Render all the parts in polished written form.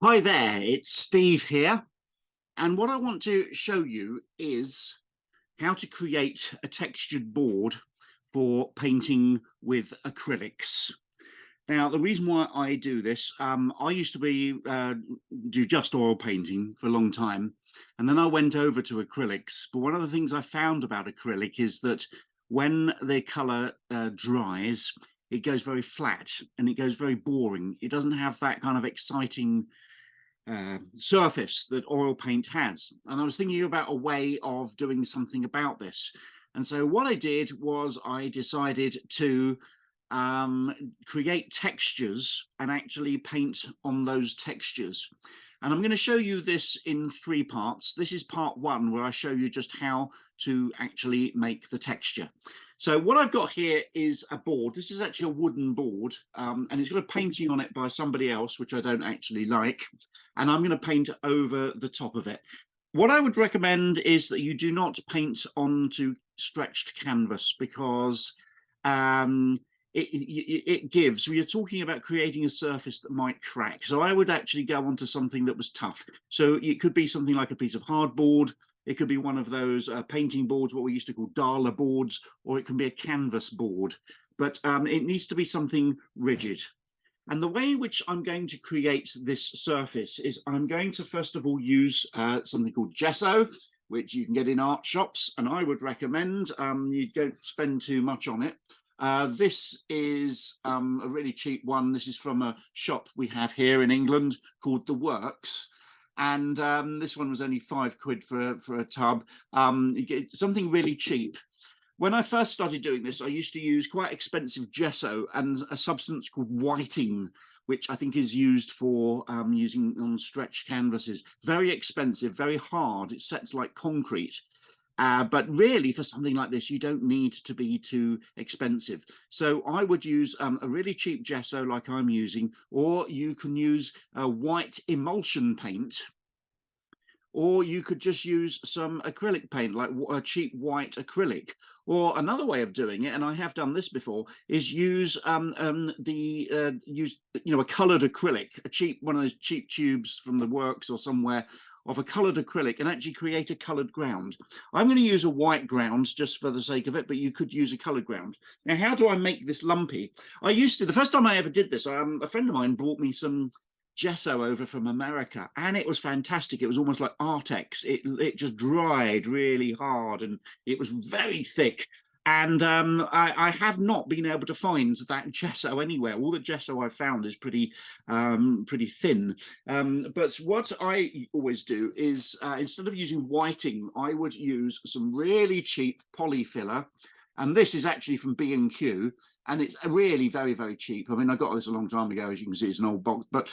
Hi there, it's Steve here, and what I want to show you is how to create a textured board for painting with acrylics. Now, the reason why I do this, I used to do just oil painting for a long time, and then I went over to acrylics. But one of the things I found about acrylic is that when the color dries, it goes very flat and it goes very boring. It doesn't have that kind of exciting surface that oil paint has. And I was thinking about a way of doing something about this. And so what I did was I decided to create textures and actually paint on those textures. And I'm going to show you this in three parts. This is part one, where I show you just how to actually make the texture. So what I've got here is a board. This is actually a wooden board, and it's got a painting on it by somebody else, which I don't actually like. And I'm going to paint over the top of it. What I would recommend is that you do not paint onto stretched canvas, because it gives, we are talking about creating a surface that might crack. So I would actually go onto something that was tough. So it could be something like a piece of hardboard. It could be one of those painting boards, what we used to call Dala boards, or it can be a canvas board. But it needs to be something rigid. And the way in which I'm going to create this surface is I'm going to first of all use something called gesso, which you can get in art shops, and I would recommend you don't spend too much on it. This is a really cheap one. This is from a shop we have here in England called The Works. And this one was only £5 for a tub. You get something really cheap. When I first started doing this, I used to use quite expensive gesso and a substance called whiting, which I think is used for using on stretched canvases. Very expensive, very hard. It sets like concrete. But really, for something like this, you don't need to be too expensive. So I would use a really cheap gesso like I'm using, or you can use a white emulsion paint, or you could just use some acrylic paint, like a cheap white acrylic. Or another way of doing it, and I have done this before, is use a coloured acrylic, a cheap one of those cheap tubes from the Works or somewhere, of a coloured acrylic, and actually create a coloured ground. I'm going to use a white ground just for the sake of it, but you could use a coloured ground. Now, how do I make this lumpy? The first time I ever did this, a friend of mine brought me some gesso over from America, and it was fantastic. It was almost like Artex. It just dried really hard, and it was very thick. And I have not been able to find that gesso anywhere. All the gesso I've found is pretty thin. But what I always do is instead of using whiting, I would use some really cheap polyfiller. And this is actually from B&Q, and it's really very, very cheap. I mean, I got this a long time ago. As you can see, it's an old box, but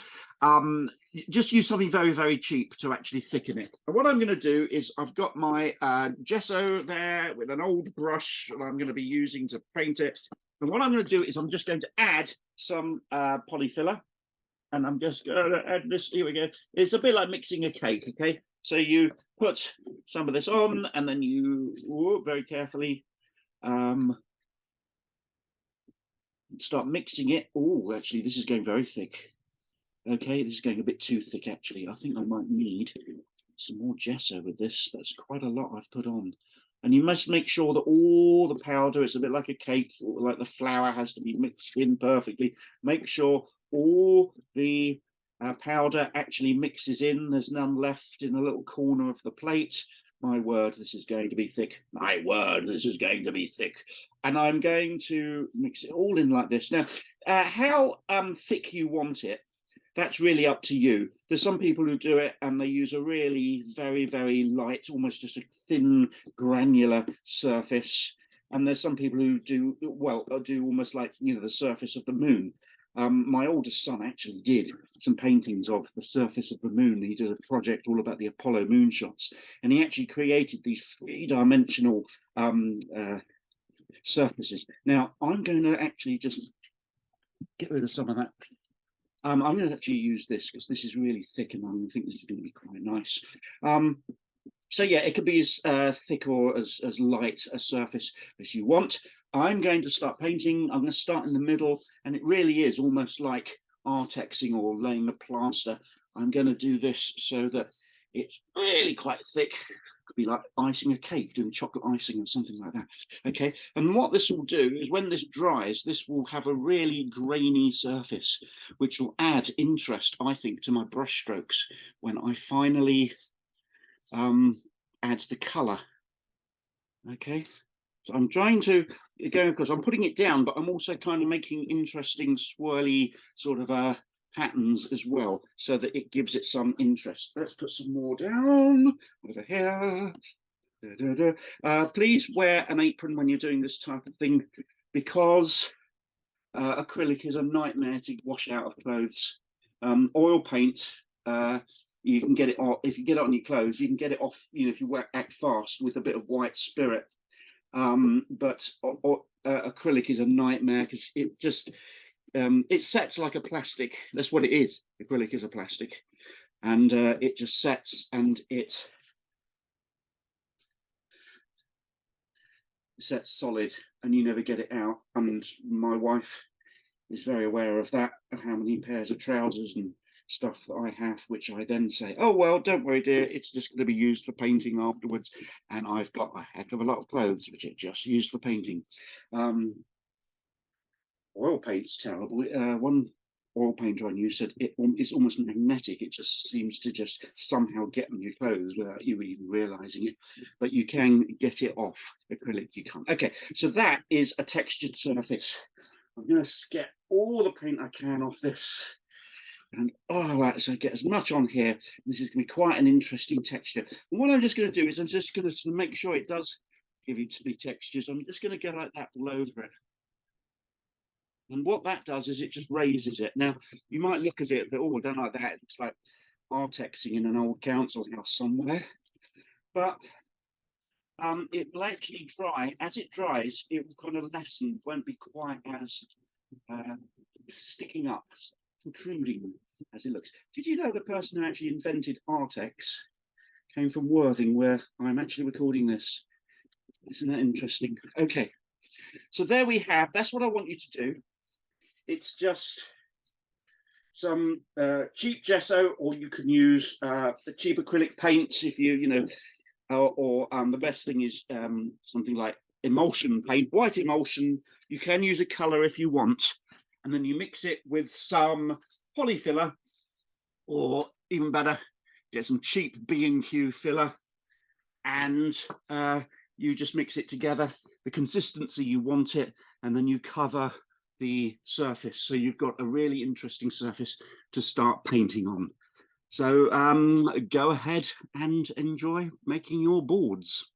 just use something very, very cheap to actually thicken it. And what I'm going to do is I've got my gesso there with an old brush that I'm going to be using to paint it. And what I'm going to do is I'm just going to add some polyfiller, and I'm just going to add this. Here we go. It's a bit like mixing a cake, okay? So you put some of this on, and then you very carefully start mixing it. Oh, actually, this is going very thick. Okay, this is going a bit too thick, actually. I think I might need some more gesso with this. That's quite a lot I've put on. And you must make sure that all the powder, it's a bit like a cake, like the flour has to be mixed in perfectly. Make sure all the powder actually mixes in. There's none left in a little corner of the plate. My word, this is going to be thick. My word, this is going to be thick. And I'm going to mix it all in like this. Now, how thick you want it, that's really up to you. There's some people who do it and they use a really very, very light, almost just a thin granular surface. And there's some people who do, well, do almost like, the surface of the moon. My oldest son actually did some paintings of the surface of the moon. He did a project all about the Apollo moonshots, and he actually created these three-dimensional surfaces. Now, I'm going to actually just get rid of some of that. I'm going to actually use this because this is really thick, and I think this is going to be quite nice. So yeah, it could be as thick or as light a surface as you want. I'm going to start painting. I'm going to start in the middle, and it really is almost like artexing or laying a plaster I'm going to do this so that it's really quite thick. Could be like icing a cake, doing chocolate icing or something like that. Okay, and what this will do is when this dries, this will have a really grainy surface, which will add interest, I think, to my brush strokes when I finally add the colour. Okay, so I'm trying to go, because I'm putting it down, but I'm also kind of making interesting swirly sort of patterns as well, so that it gives it some interest. Let's put some more down over here. Da, da, da. Please wear an apron when you're doing this type of thing, because acrylic is a nightmare to wash out of clothes. Oil paint, you can get it off. If you get it on your clothes, you can get it off, you know, if you act fast with a bit of white spirit. But acrylic is a nightmare because it just it sets like a plastic. That's what it is. Acrylic is a plastic, and it just sets and it sets solid, and you never get it out. And my wife is very aware of that, of how many pairs of trousers and stuff that I have, which I then say, oh, well, don't worry, dear, it's just going to be used for painting afterwards. And I've got a heck of a lot of clothes which are just used for painting. Oil paint's terrible. One oil painter I knew said it's almost magnetic. It just seems to just somehow get on your clothes without you even realizing it. But you can get it off. Acrylic, you can't. Okay, so that is a textured surface. I'm going to get all the paint I can off this, and so I get as much on here. This is going to be quite an interesting texture. And what I'm just going to do is I'm just going to make sure it does give you the textures. I'm just going to go like that all over it. And what that does is it just raises it. Now, you might look at it, but oh, I don't like that. It's like artexing in an old council house somewhere. But it will actually dry. As it dries, it will kind of lessen, won't be quite as sticking up, protruding as it looks. Did you know the person who actually invented Artex came from Worthing, where I'm actually recording this? Isn't that interesting? Okay, so there we have. That's what I want you to do. It's just some cheap gesso, or you can use the cheap acrylic paints if you know, or the best thing is something like emulsion paint, white emulsion. You can use a color if you want, and then you mix it with some polyfiller, or even better, get some cheap B&Q filler, and you just mix it together, the consistency you want it, and then you cover the surface. So you've got a really interesting surface to start painting on. So go ahead and enjoy making your boards.